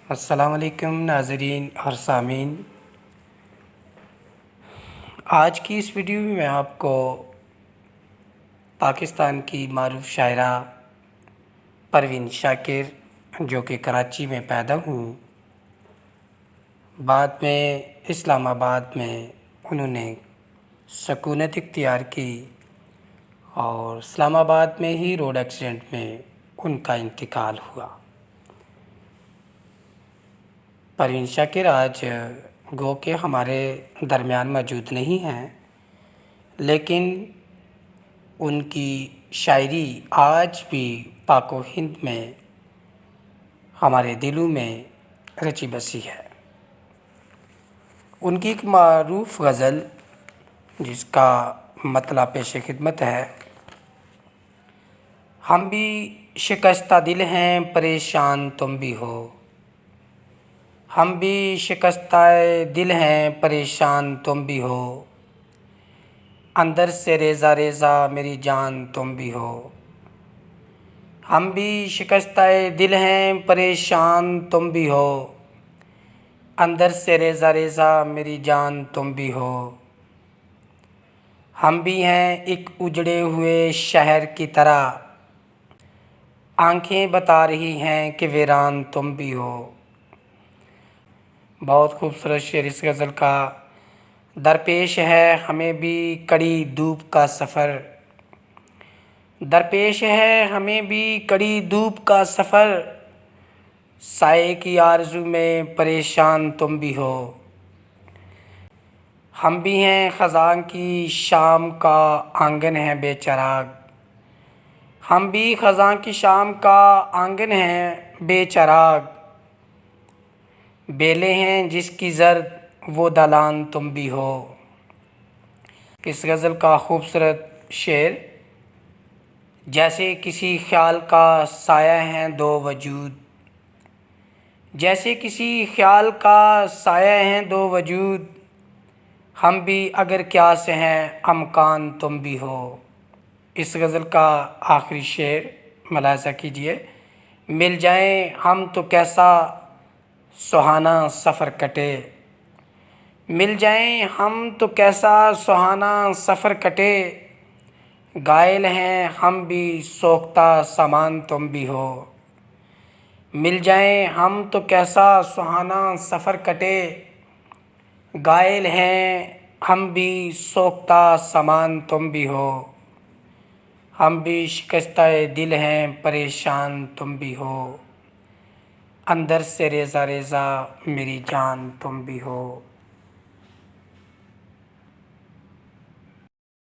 السلام علیکم ناظرین اور سامعین، آج کی اس ویڈیو میں آپ کو پاکستان کی معروف شاعرہ پروین شاکر جو کہ کراچی میں پیدا ہوں، بعد میں اسلام آباد میں انہوں نے سکونت اختیار کی اور اسلام آباد میں ہی روڈ ایکسیڈنٹ میں ان کا انتقال ہوا۔ پروین شاکر آج گو کہ ہمارے درمیان موجود نہیں ہیں، لیکن ان کی شاعری آج بھی پاک و ہند میں ہمارے دلوں میں رچی بسی ہے۔ ان کی ایک معروف غزل جس کا مطلع پیش خدمت ہے: ہم بھی شکستہ دل ہیں پریشان تم بھی ہو، ہم بھی شکستہ دل ہیں پریشان تم بھی ہو، اندر سے ریزہ ریزہ میری جان تم بھی ہو۔ ہم بھی شکستہ دل ہیں پریشان تم بھی ہو، اندر سے ریزہ ریزہ میری جان تم بھی ہو۔ ہم بھی ہیں ایک اجڑے ہوئے شہر کی طرح، آنکھیں بتا رہی ہیں کہ ویران تم بھی ہو۔ بہت خوبصورت شعر اس غزل کا۔ درپیش ہے ہمیں بھی کڑی دھوپ کا سفر، درپیش ہے ہمیں بھی کڑی دھوپ کا سفر، سائے کی آرزو میں پریشان تم بھی ہو۔ ہم بھی ہیں خزاں کی شام کا آنگن ہے بے چراغ، ہم بھی خزاں کی شام کا آنگن ہیں بے چراغ، بیلے ہیں جس کی زرد وہ دلان تم بھی ہو۔ اس غزل کا خوبصورت شعر: جیسے کسی خیال کا سایہ ہیں دو وجود، جیسے کسی خیال کا سایہ ہیں دو وجود، ہم بھی اگر قیاس ہیں امکان تم بھی ہو۔ اس غزل کا آخری شعر ملاحظہ کیجیے: مل جائیں ہم تو کیسا سہانا سفر کٹے، مل جائیں ہم تو کیسا سہانا سفر کٹے، گائل ہیں ہم بھی سوختہ سامان تم بھی ہو۔ مل جائیں ہم تو کیسا سہانا سفر کٹے، گائل ہیں ہم بھی سوختہ سامان تم بھی ہو۔ ہم بھی شکستہ دل ہیں پریشان تم بھی ہو، اندر سے ریزہ ریزہ میری جان تم بھی ہو۔